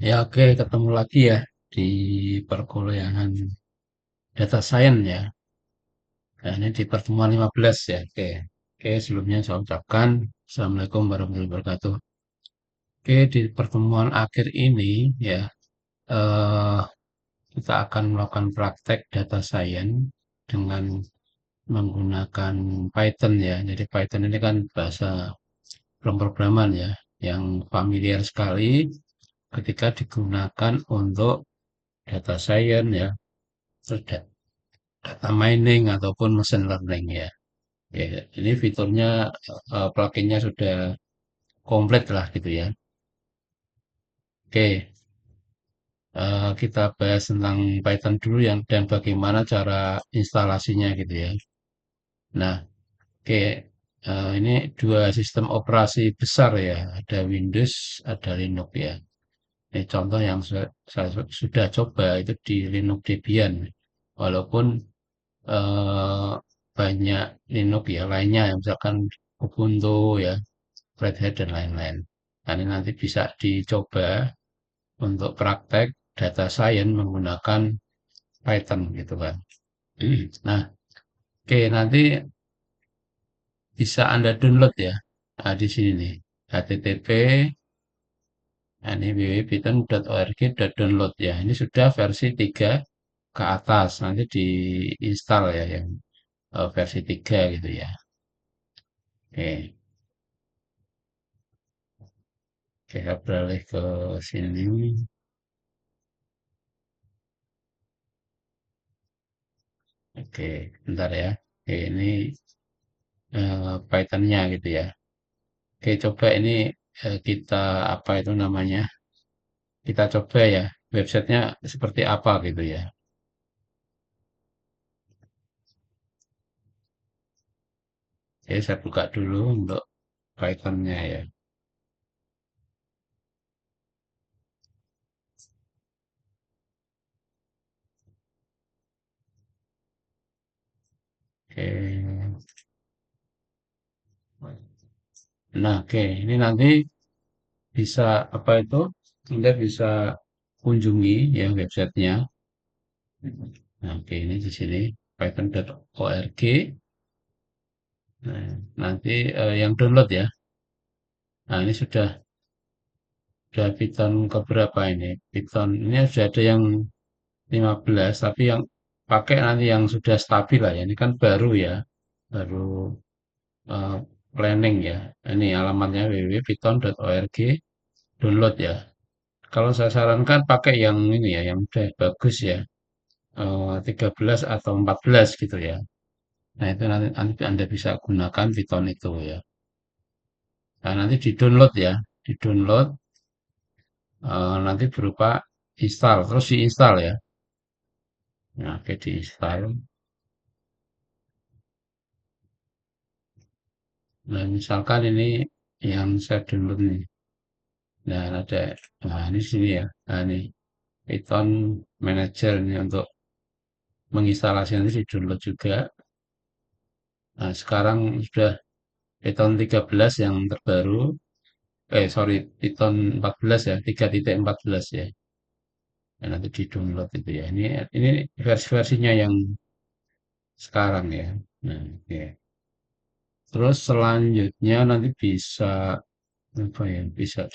Ya, oke, ketemu lagi ya di perkuliahan data science ya. Nah, ini di pertemuan 15 ya. Oke. Oke, sebelumnya saya ucapkan Assalamualaikum warahmatullahi wabarakatuh. Oke, di pertemuan akhir ini ya, eh, kita akan melakukan praktek data science dengan menggunakan Python ya. Jadi Python ini kan bahasa pemrograman ya, yang familiar sekali ketika digunakan untuk data science ya, terus data mining ataupun machine learning ya. Ya, ini fiturnya pluginnya sudah komplit lah gitu ya. Oke, kita bahas tentang Python dulu yang dan bagaimana cara instalasinya gitu ya. Nah, oke, ini dua sistem operasi besar ya, ada Windows, ada Linux ya. Ini contoh yang saya sudah coba itu di Linux Debian. Walaupun eh, banyak Linux ya lainnya, yang misalkan Ubuntu ya, Red Hat dan lain-lain. Nah, ini nanti bisa dicoba untuk praktek data science menggunakan Python gitu kan. Nah, oke, nanti bisa Anda download ya. Nah, di sini nih, http nah, ini www.python.org.download ya. Ini sudah versi 3 ke atas. Nanti diinstal ya yang versi 3 gitu ya. Oke, kita beralih ke sini. Oke, bentar ya. Oke, ini Python-nya gitu ya. Oke, coba ini kita apa itu namanya? Kita coba ya websitenya seperti apa gitu ya. Jadi saya buka dulu untuk Python-nya ya. Oke. Nah, oke, ini nanti bisa apa itu? Anda bisa kunjungi ya websitenya. Nah, oke, ini di sini python.org. Nah, nanti yang download ya. Nah, ini sudah Python keberapa ini? Python ini sudah ada yang 15, tapi yang pakai nanti yang sudah stabil lah ya. Ini kan baru ya, baru eh, planning ya. Ini alamatnya www.python.org, download ya. Kalau saya sarankan pakai yang ini ya, yang udah bagus ya, 13 atau 14 gitu ya. Nah, itu nanti Anda bisa gunakan Python itu ya. Nah, nanti di-download ya, di-download nanti berupa install, terus diinstal ya. Nah, oke diinstal. Nah, misalkan ini yang saya download nih. Nah, ada, nah ini sini ya. Nah, ini Python Manager ini untuk menginstalasi nanti di-download juga. Nah, sekarang sudah Python 13 yang terbaru. Sorry, Python 14 ya, 3.14 ya. Nah, nanti di-download itu ya. Ini versi-versinya yang sekarang ya. Nah, oke. Terus selanjutnya nanti bisa apa ya? Bisa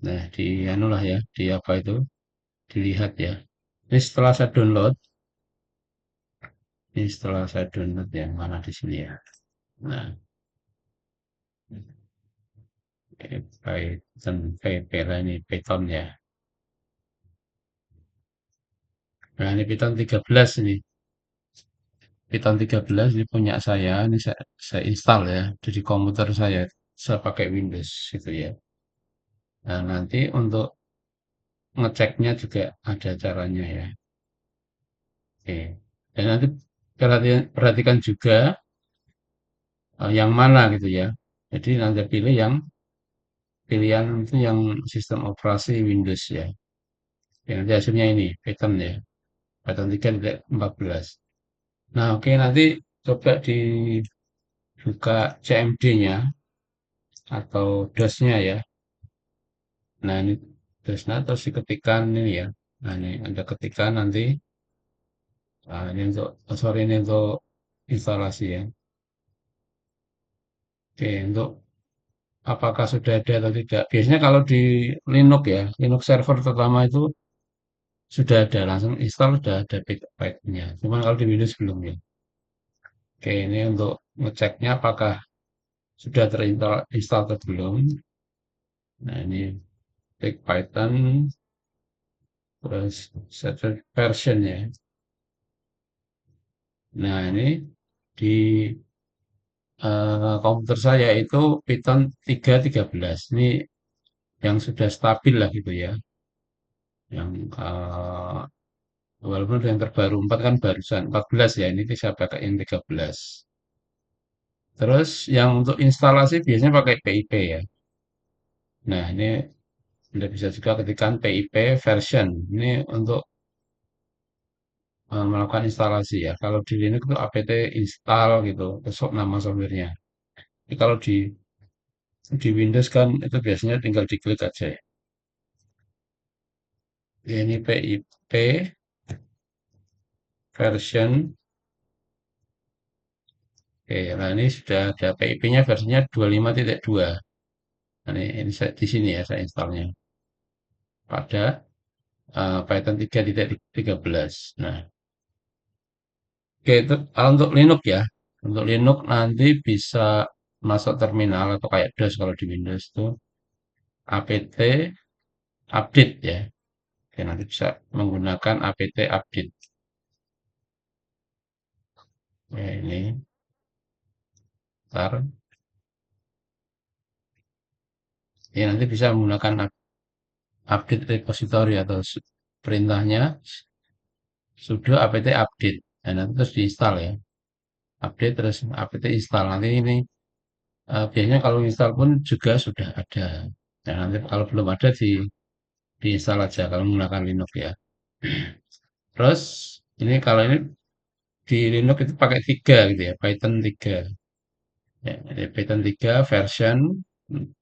nah di anu lah ya, di apa itu? Dilihat ya. Ini setelah saya download, ini setelah saya download yang mana di sini ya. Nah, Python, ini Python ya. Nah, ini Python 13 ini. Python 13 ini punya saya, ini saya install ya. Jadi komputer saya pakai Windows gitu ya. Nah, nanti untuk ngeceknya juga ada caranya ya. Oke. Dan nanti perhatikan juga yang mana gitu ya. Jadi nanti pilihan itu yang sistem operasi Windows ya. Yang nanti hasilnya ini Python ya. Python 3.14. Nah, oke nanti coba dibuka CMD-nya atau DOS-nya ya. Nah, ini terus diketikkan ini ya. Nah, ini ada ketikan nanti. Nah, ini untuk, oh, sorry, ini untuk instalasi ya. Oke, untuk apakah sudah ada atau tidak. Biasanya kalau di Linux ya, Linux server terutama itu sudah ada, langsung install sudah ada packnya. Cuman kalau di Windows belum ya. Oke, ini untuk ngeceknya apakah sudah terinstall install atau belum. Nah, ini take Python, terus set version ya. Nah, ini di komputer saya itu Python 3.13. Ini yang sudah stabil lah gitu ya. Yang walaupun yang terbaru 4 kan barusan 14 ya. Ini saya pakai yang 13. Terus yang untuk instalasi biasanya pakai PIP ya. Nah, ini Anda bisa juga ketikkan PIP version. Ini untuk melakukan instalasi ya. Kalau di Linux itu apt install gitu, besok nama softwarenya. Tapi kalau di Windows kan itu biasanya tinggal diklik aja ya. Ini PIP version. Oke, nah ini sudah ada PIP-nya versinya 25.2. Nah, ini di sini ya saya installnya pada Python 3.13. Nah, oke itu untuk Linux ya. Untuk Linux nanti bisa masuk terminal atau kayak DOS kalau di Windows itu apt update ya. Oke, nanti bisa menggunakan apt update. Ya, ini ntar. Ya, nanti bisa menggunakan update repository atau perintahnya sudo apt update. Dan nanti terus diinstal ya. Update terus apt install. Nanti ini biasanya kalau install pun juga sudah ada. Nah, nanti kalau belum ada diinstal aja kalau menggunakan Linux ya. Terus ini kalau ini di Linux itu pakai 3 gitu ya, Python 3. Ya, jadi Python 3 version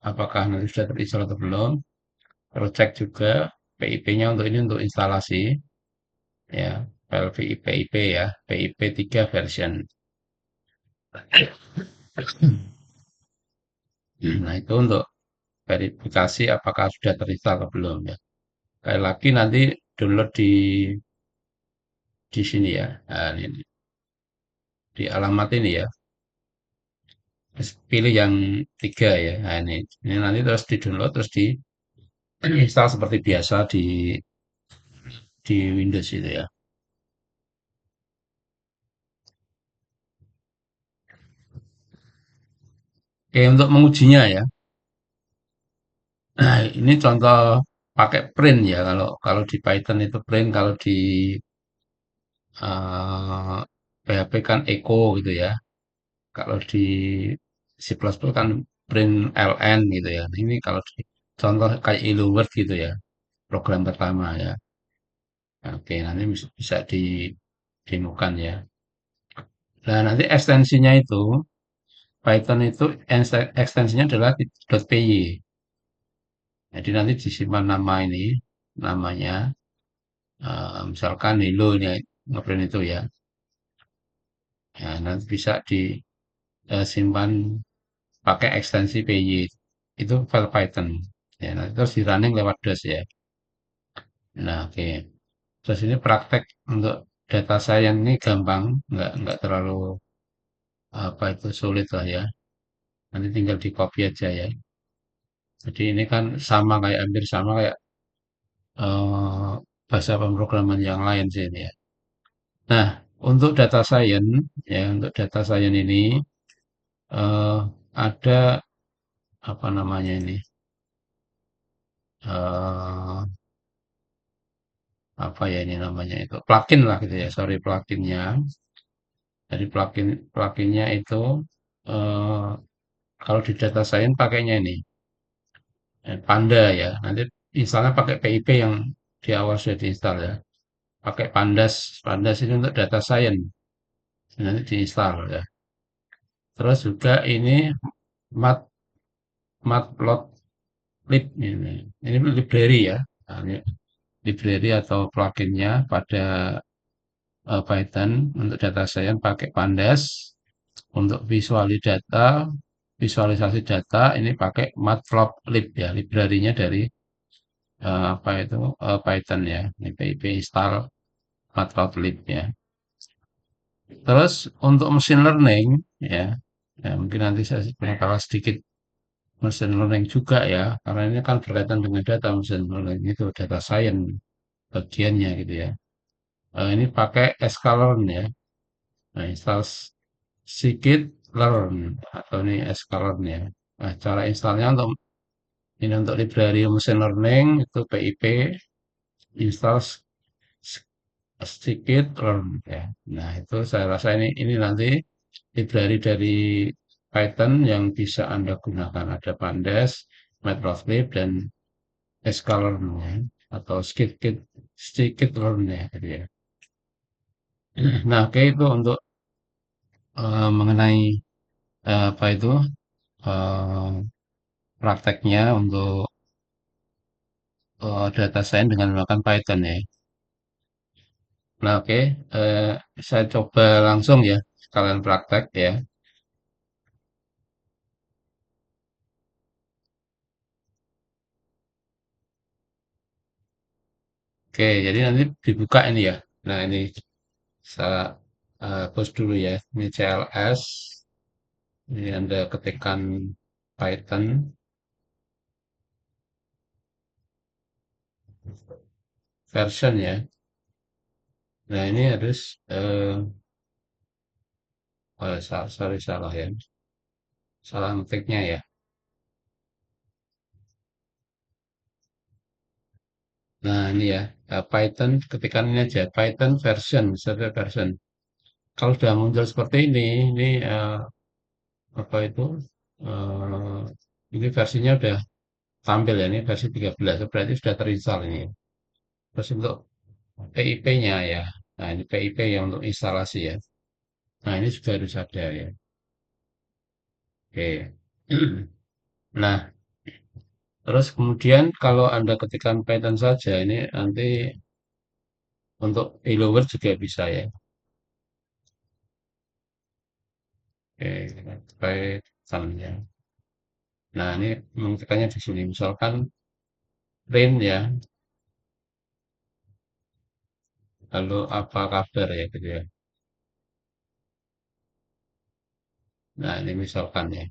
apakah nanti sudah terinstall atau belum. Terus cek juga PIP-nya untuk ini untuk instalasi ya, file PIP ya, PIP 3 version. Nah, itu untuk verifikasi apakah sudah terinstall atau belum ya. Sekali lagi nanti download di sini ya. Nah, ini, di alamat ini ya. Terus pilih yang 3 ya. Nah, ini nanti terus di download terus di install seperti biasa di Windows itu ya. Oke, untuk mengujinya ya. Nah, ini contoh pakai print ya. Kalau kalau di Python itu print, kalau di PHP kan echo gitu ya. Kalau di C++ kan print ln gitu ya. Nah, ini kalau di contoh kayak Hello World gitu ya, program pertama ya. Nah, oke, nanti bisa didemokan ya. Nah, nanti ekstensinya itu Python itu ekstensinya adalah .py. Jadi nanti disimpan nama ini, namanya, misalkan hello ini ngeprint itu ya. Ya, nanti bisa disimpan pakai ekstensi py. Itu file Python. Ya, nanti terus di running lewat DOS ya. Nah, oke. Terus ini praktek untuk data science ini gampang, nggak terlalu apa itu sulit lah ya. Nanti tinggal di copy aja ya. Jadi ini kan sama kayak hampir sama kayak eh, bahasa pemrograman yang lain sih ini ya. Nah, untuk data science ya, untuk data science ini eh, ada apa namanya ini eh apa ya ini namanya itu plugin lah gitu ya. Sorry pluginnya. Jadi pluginnya itu eh, kalau di data science pakainya ini Panda ya. Nanti installnya pakai PIP yang di awal sudah diinstal ya. Pakai Pandas. Pandas ini untuk data science. Nanti diinstal ya. Terus juga ini mat matplotlib ini library ya. Nah, ini library atau pluginnya pada Python untuk data science pakai Pandas, untuk visualisasi data ini pakai Matplotlib ya, library-nya dari apa itu Python ya, ini pip install Matplotlib ya. Terus untuk machine learning ya, ya mungkin nanti saya punya kalah sedikit machine learning juga ya, karena ini kan berkaitan dengan data machine learning itu data science bagiannya gitu ya. Ini pakai sklearn ya. Nah, install scikit-learn atau ini sklearn ya. Nah, cara installnya untuk ini untuk library machine learning itu PIP install scikit-learn ya. Nah, itu saya rasa ini nanti library dari Python yang bisa Anda gunakan. Ada Pandas, Matplotlib, dan sklearn ya. Atau scikit-learn ya. Gitu ya. Nah, oke itu untuk mengenai apa itu eh, prakteknya untuk data science dengan menggunakan Python ya. Nah, oke, eh, saya coba langsung ya sekalian praktek ya. Oke, jadi nanti dibuka ini ya. Nah, ini saya hapus dulu ya. Ini CLS. Ini Anda ketikkan Python version ya. Nah, ini harus sorry salah ya. Salah ngetiknya ya. Nah, ini ya. Python ketikan ini aja. Python version, server version. Kalau sudah muncul seperti ini apa itu eh, ini versinya udah tampil ya, ini versi 13, berarti sudah terinstall ini. Terus untuk PIP-nya ya, nah ini PIP yang untuk instalasi ya. Nah ini juga harus ada ya. Oke. Nah, terus kemudian kalau Anda ketikkan Python saja, ini nanti untuk Hello World juga bisa ya. Oke, Python ya. Nah, ini mengetikkannya di sini. Misalkan print ya, lalu apa kabar ya gitu ya. Nah, ini misalkan ya.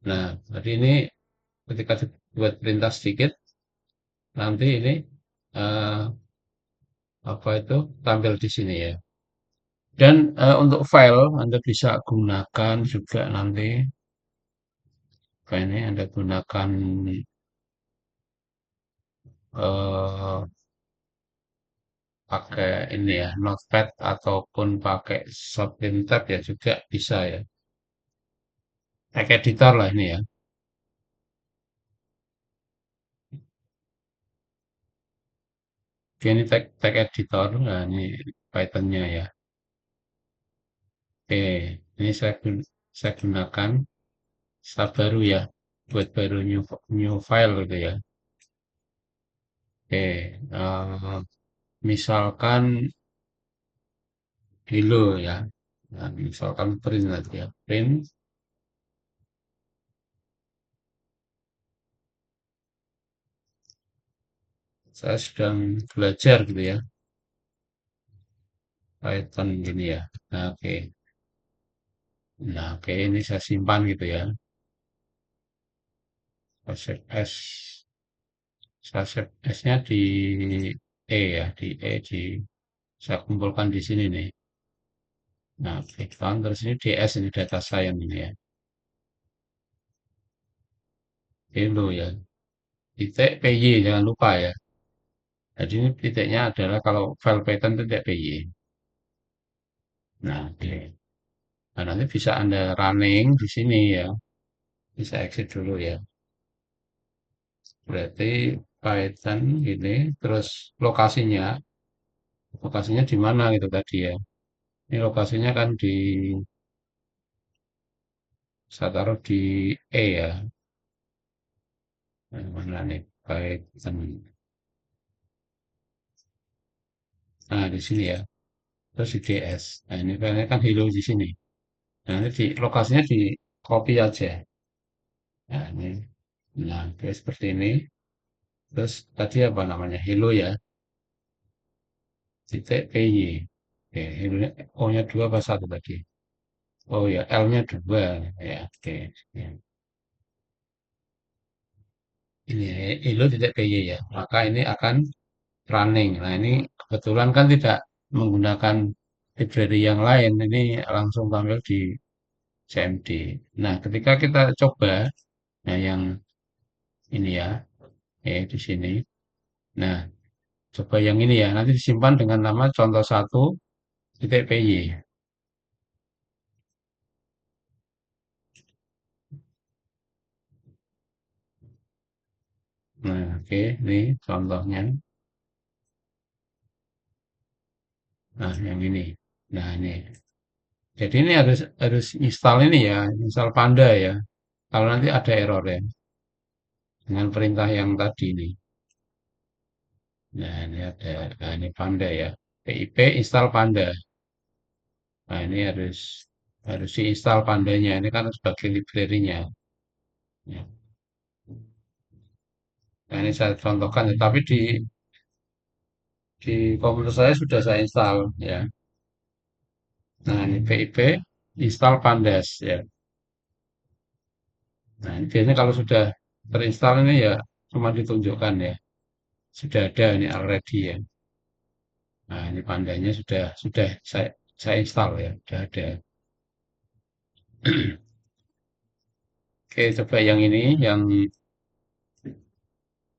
Nah, jadi ini ketika dibuat perintah sedikit, nanti ini eh, apa itu tampil di sini ya. Dan untuk file Anda bisa gunakan juga nanti, kayak ini Anda gunakan eh, pakai ini ya, Notepad ataupun pakai Shotgun Tab ya juga bisa ya. Pakai editor lah ini ya. Oke, ini tag editor, nah ini Python-nya ya. Oke, ini saya gunakan start baru ya, buat baru new file gitu ya. Oke, misalkan hello ya. Nah, misalkan print nanti ya, print. Saya sedang belajar gitu ya, Python gini ya. Nah, oke. Nah, oke ini saya simpan gitu ya. Saya save as, saya save as-nya di E ya, saya kumpulkan di sini nih. Nah, Python terus ini DS ini data science ini ya. Hello ya. Titik PY jangan lupa ya. Jadi ini titiknya adalah kalau file Python itu titik PY. Nah, oke. Nah, nanti bisa Anda running di sini ya. Bisa exit dulu ya. Berarti Python ini terus lokasinya di mana gitu tadi ya. Ini lokasinya kan saya taruh di E ya. Mana nih? Python. Nah, di sini ya. Terus di DS. Nah, ini kan Hello di sini. Nah, ini lokasinya di copy aja. Nah, ini. Nah, oke, seperti ini. Terus tadi apa namanya? Hello ya. Titik PY. Oke, Hello-nya O-nya 2 apa satu tadi? Oh ya, L-nya 2. Ya, oke. Ya. Ini Hello titik PY ya. Maka ini akan running. Nah, ini kebetulan kan tidak menggunakan library yang lain. Ini langsung tampil di CMD. Nah, ketika kita coba, nah yang ini ya, di sini. Nah, coba yang ini ya, nanti disimpan dengan nama contoh satu titik PY. Nah, oke, ini contohnya. Nah, yang ini. Nah, ini. Jadi ini harus harus install ini ya, install Panda ya. Kalau nanti ada error ya dengan perintah yang tadi ini. Nah, ini ada, nah ini Panda ya. PIP install Panda. Nah, ini harus harus diinstal Pandanya. Ini kan sebagai library-nya. Ya. Nah, ini saya contohkan ya. Tapi di komputer saya sudah saya install ya. Nah, ini PIP install Pandas ya. Nah, ini biasanya kalau sudah terinstall ini ya cuma ditunjukkan ya. Sudah ada ini already ya. Nah, ini Pandanya sudah saya install ya. Sudah ada. Oke, coba yang ini yang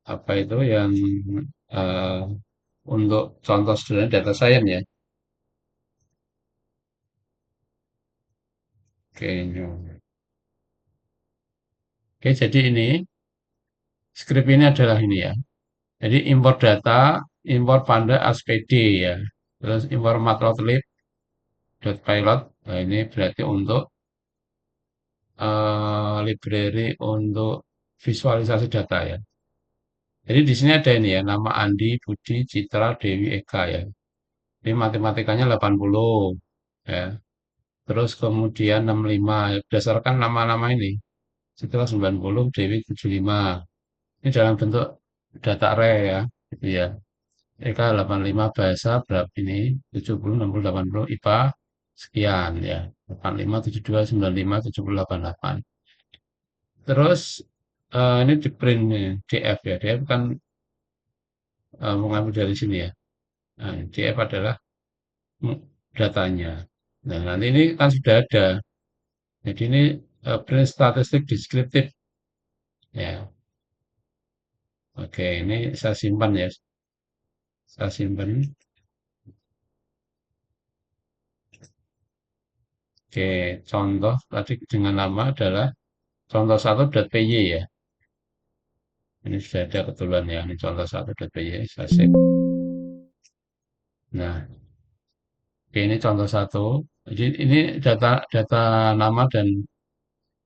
apa itu yang eh, untuk contoh sederhana data science ya. Oke, oke, jadi ini script ini adalah ini ya. Jadi import data, import Panda SPD ya. Terus import matplotlib.pylot. Nah, ini berarti untuk library untuk visualisasi data ya. Jadi di sini ada ini ya, nama Andi, Budi, Citra, Dewi, Eka ya. Ini matematikanya 80 ya. Terus kemudian 65 ya, berdasarkan nama-nama ini. Citra 90, Dewi 75. Ini dalam bentuk data array ya, gitu ya. Eka 85 bahasa berapa ini? 70, 60, 80 IPA sekian ya. 85, 72, 95, 70, 88. Terus ini di print nih, DF ya. DF kan mengambil dari sini ya. Nah, DF adalah datanya. Nah, nanti ini kan sudah ada. Jadi ini print statistik deskriptif ya. Oke, ini saya simpan ya. Saya simpan. Oke, contoh tadi dengan nama adalah contoh 1.py ya. Ini sudah ada kebetulan ya. Ini contoh 1.py. Saya save. Nah, oke, ini contoh satu. Jadi ini data data nama dan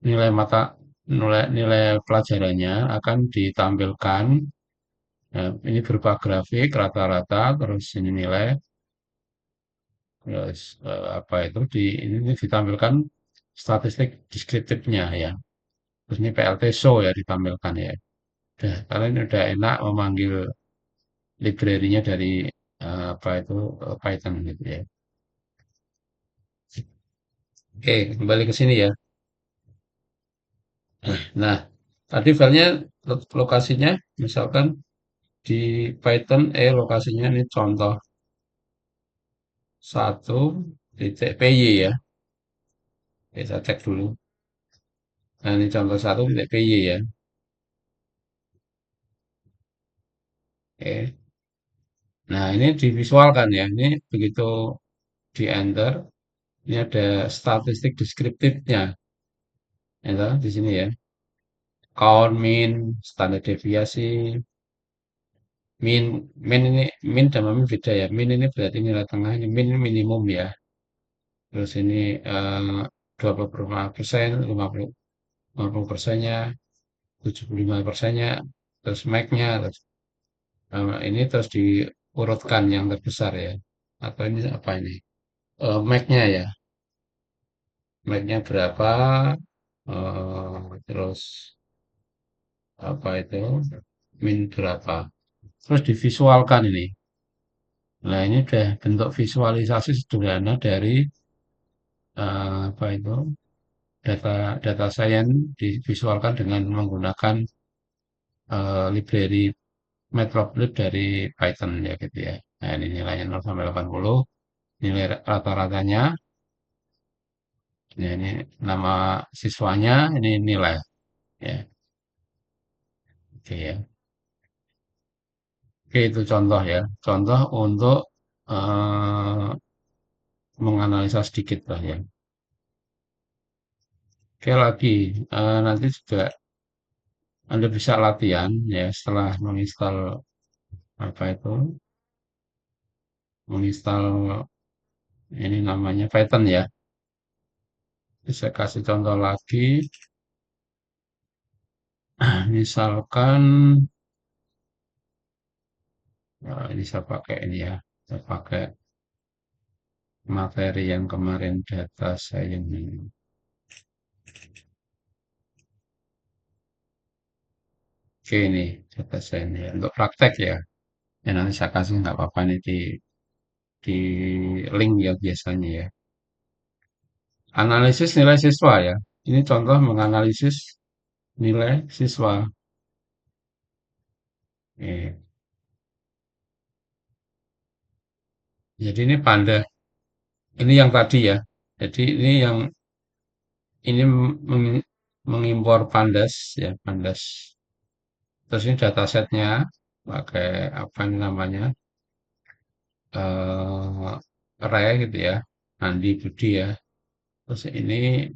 nilai mata nilai nilai pelajarannya akan ditampilkan. Nah, ini berupa grafik rata-rata, terus ini nilai, terus apa itu ini ditampilkan statistik deskriptifnya ya. Terus ini PLT show ya ditampilkan ya. Udah, kalian udah enak memanggil library-nya dari apa itu Python gitu ya. Oke, kembali ke sini ya. Nah, tadi filenya lokasinya misalkan di Python lokasinya ini contoh satu titik py ya. Oke, saya cek dulu. Nah, ini contoh satu titik py ya. Oke. Nah, ini divisualkan ya. Ini begitu di enter, ini ada statistik deskriptifnya. Ya, di sini ya. Count, min, standar deviasi, min sama min beda ya. Min ini berarti nilai tengah, ini min ini minimum ya. Terus ini 25%, 50 persennya. 75%-nya, terus Mac-nya, terus ini terus diurutkan yang terbesar ya. Atau ini apa ini? Mac-nya ya, Mac-nya berapa, terus apa itu, min berapa. Terus divisualkan ini. Nah ini udah bentuk visualisasi sederhana dari apa itu data data science divisualkan dengan menggunakan library Matplotlib dari Python ya gitu ya. Nah ini nilainya 0 sampai 80, nilai rata-ratanya, ya ini nama siswanya, ini nilai ya. Oke ya. Oke itu contoh ya. Contoh untuk eh, menganalisa sedikit lah ya. Oke lagi, nanti juga Anda bisa latihan ya setelah menginstal apa itu, menginstal ini namanya Python ya. Bisa kasih contoh lagi, misalkan ini saya pakai ini ya, saya pakai materi yang kemarin data science ini. Oke ini data science ya, untuk praktek ya. Ya nanti saya kasih nggak apa-apa nih di link ya biasanya ya. Analisis nilai siswa ya. Ini contoh menganalisis nilai siswa. Oke. Jadi ini panda, ini yang tadi ya. Jadi ini yang ini mengimpor pandas ya, pandas. Terus ini datasetnya pakai apa ini namanya? Ray gitu ya, Andi Budi ya. Terus ini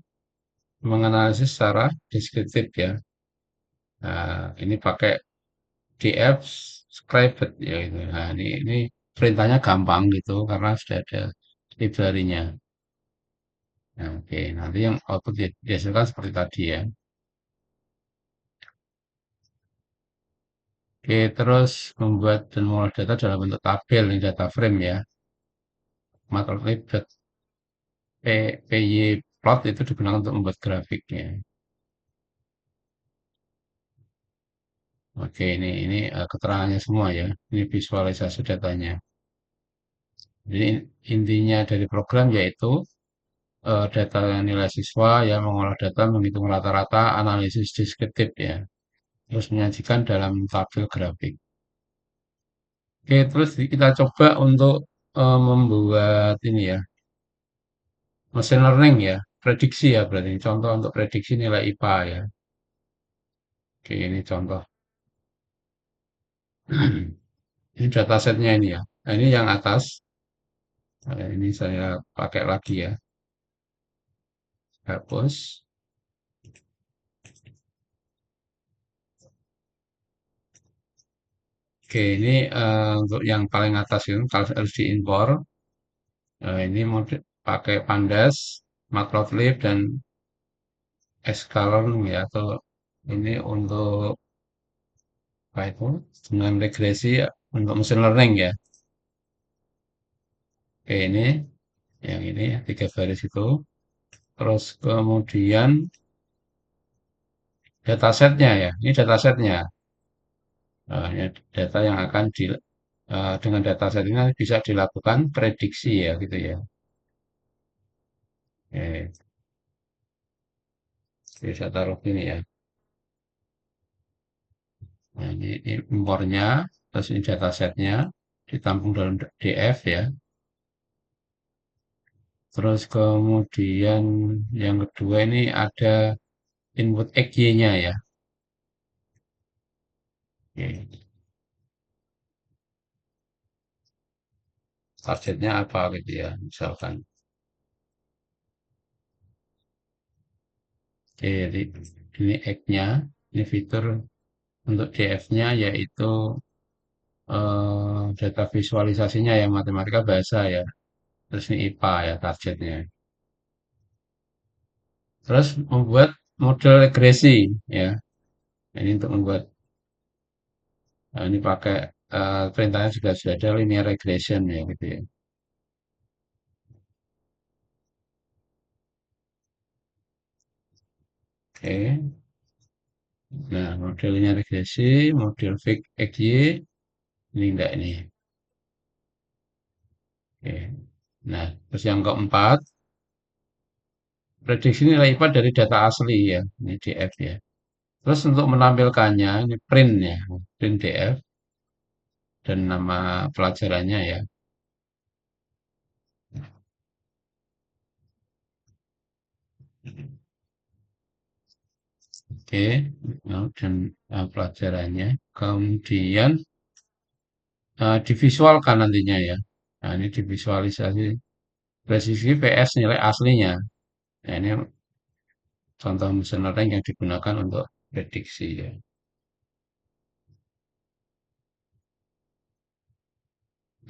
menganalisis secara deskriptif ya. Nah, ini pakai DF Scribed ya gitu. Nah, ini perintahnya gampang gitu karena sudah ada library-nya. Nah, oke, nanti yang output dihasilkan seperti tadi ya. Oke, terus membuat dan mengolah data dalam bentuk tabel, ini data frame ya. Matplotlib PY plot itu digunakan untuk membuat grafiknya. Oke, ini keterangannya semua ya. Ini visualisasi datanya. Jadi intinya dari program yaitu data nilai siswa ya, mengolah data, menghitung rata-rata, analisis deskriptif ya. Terus menyajikan dalam tabel grafik. Oke, terus kita coba untuk membuat ini ya, machine learning ya, prediksi ya berarti. Contoh untuk prediksi nilai IPA ya. Oke, ini contoh. Ini datasetnya ini ya. Nah, ini yang atas. Nah, ini saya pakai lagi ya. Hapus. Oke, ini untuk yang paling atas itu kalau harus diimpor. Ini mode pakai Pandas, Matplotlib dan Sklearn ya. Atau ini untuk apa itu? Dengan regresi ya, untuk machine learning ya. Oke, ini yang ini ya, 3 baris itu. Terus kemudian datasetnya ya. Ini datasetnya. Ya, data yang akan dengan dataset ini bisa dilakukan prediksi ya gitu ya. Oke, jadi saya taruh ini ya. Nah, ini impornya, terus ini datasetnya ditampung dalam DF ya. Terus kemudian yang kedua ini ada input XY-nya ya. Oke, targetnya apa gitu ya, misalkan. Oke, jadi ini X-nya, ini fitur untuk DF-nya yaitu data visualisasinya ya, matematika bahasa ya. Terus ini IPA ya targetnya. Terus membuat model regresi ya. Ini untuk membuat, ini pakai perintahnya juga sudah ada linear regression ya gitu ya. Oke. Nah, modelnya regresi, model fake XY, ini enggak ini. Oke. Nah, terus yang keempat, prediksi nilai IPA dari data asli ya, ini DF ya. Terus untuk menampilkannya, ini print ya, print DF dan nama pelajarannya ya. Oke, nah, dan pelajarannya. Kemudian divisualkan nantinya ya. Nah, ini divisualisasi presisi PS nilai aslinya. Nah, ini contoh mesin learning yang digunakan untuk prediksi ya.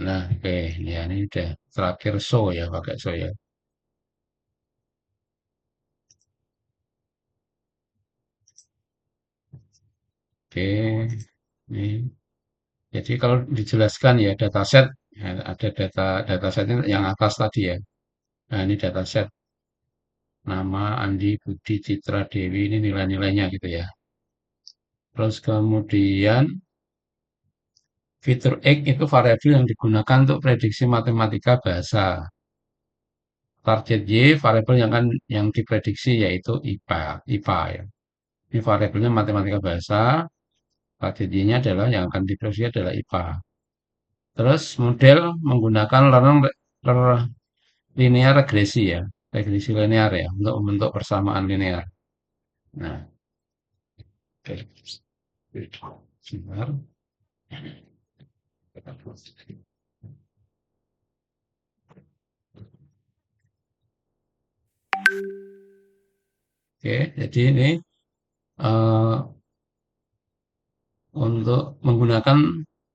Nah, oke, ya ini udah terakhir show ya, pakai show ya. Oke, ini. Jadi kalau dijelaskan ya dataset, ya, ada datasetnya yang atas tadi ya. Nah, ini dataset nama Andi, Budi, Citra, Dewi ini nilai-nilainya gitu ya. Terus kemudian fitur X itu variabel yang digunakan untuk prediksi matematika bahasa. Target Y variabel yang yang diprediksi yaitu IPA ya. Ini variabelnya matematika bahasa. Target Y-nya adalah yang akan diprediksi adalah IPA. Terus model menggunakan linear regresi ya, regresi linear ya untuk membentuk persamaan linear. Nah, oke. Sebentar. Oke, jadi ini eh, untuk menggunakan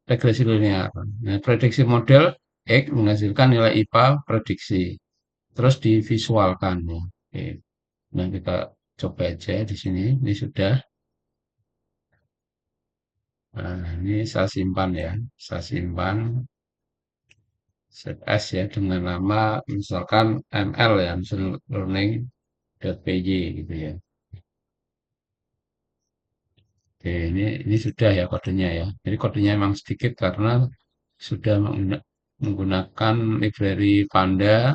regresi linear. Nah, prediksi model X menghasilkan nilai IPA prediksi, terus divisualkan ya. Oke. Nah, kita coba aja di sini. Ini sudah. Nah, ini saya simpan ya. Saya simpan set as ya dengan nama misalkan ML ya, machine learning.py gitu ya. Oke, ini sudah ya kodenya ya. Jadi kodenya memang sedikit karena sudah menggunakan library Panda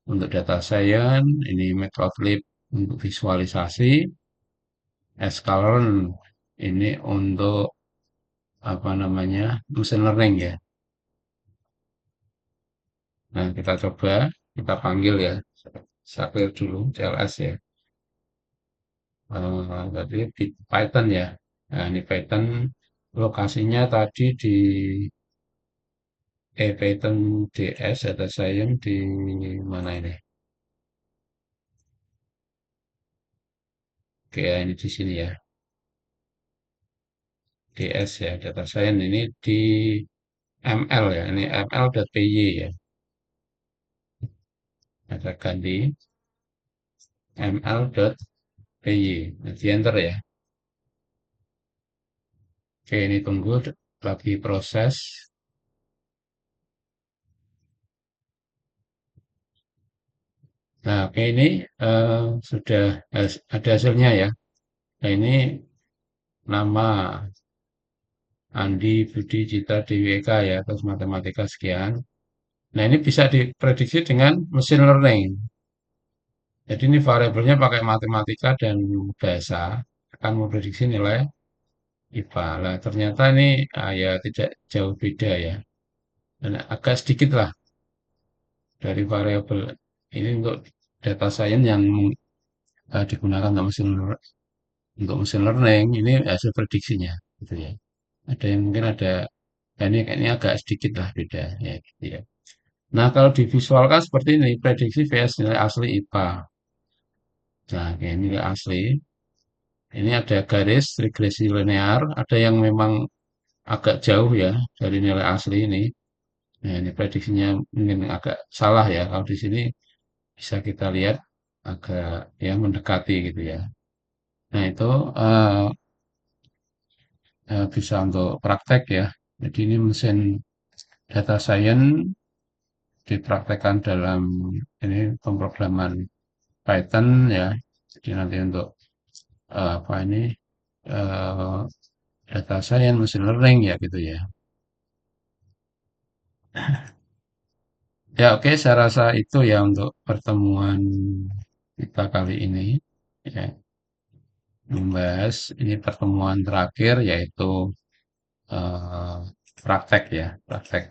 untuk data science, ini Matplotlib untuk visualisasi, sklearn ini untuk apa namanya machine learning ya. Nah, kita coba, kita panggil ya. Saya clear dulu CLS ya. Tadi di Python ya. Nah, ini Python lokasinya tadi di Python DS data science di mana ini? Oke, ya, ini di sini ya. DS ya, data science ini di ML ya. Ini ml.py ya. Ada ganti ml.py. Nanti enter ya. Oke, ini tunggu lagi proses. Nah, oke ini sudah ada hasilnya ya. Nah, ini nama Andi, Budi, Cita, Dewi, Eka ya, terus matematika sekian. Nah, ini bisa diprediksi dengan mesin learning. Jadi ini variabelnya pakai matematika dan bahasa akan memprediksi nilai IPA. Nah, ternyata ini ya tidak jauh beda ya. Dan agak sedikit lah dari variabel ini untuk data science yang digunakan untuk mesin learning ini hasil prediksinya gitu ya. Ada yang mungkin ada ya ini agak sedikit lah beda ya gitu ya. Nah, kalau divisualkan seperti ini prediksi vs nilai asli IPA. Nah, kayak nilai asli ini ada garis regresi linear, ada yang memang agak jauh ya dari nilai asli ini. Nah, ini prediksinya mungkin agak salah ya. Kalau di sini bisa kita lihat agak ya mendekati gitu ya. Nah, itu bisa untuk praktek ya. Jadi ini mesin data science dipraktekkan dalam ini pemrograman Python ya. Jadi nanti untuk apa ini eh, data science, machine learning ya gitu ya. Ya oke, saya rasa itu ya untuk pertemuan kita kali ini. Ya, membahas ini pertemuan terakhir yaitu eh, praktek ya, praktek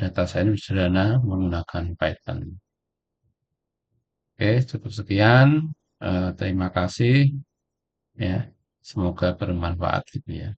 data science sederhana menggunakan Python. Oke, cukup sekian. Terima kasih ya. Semoga bermanfaat gitu ya.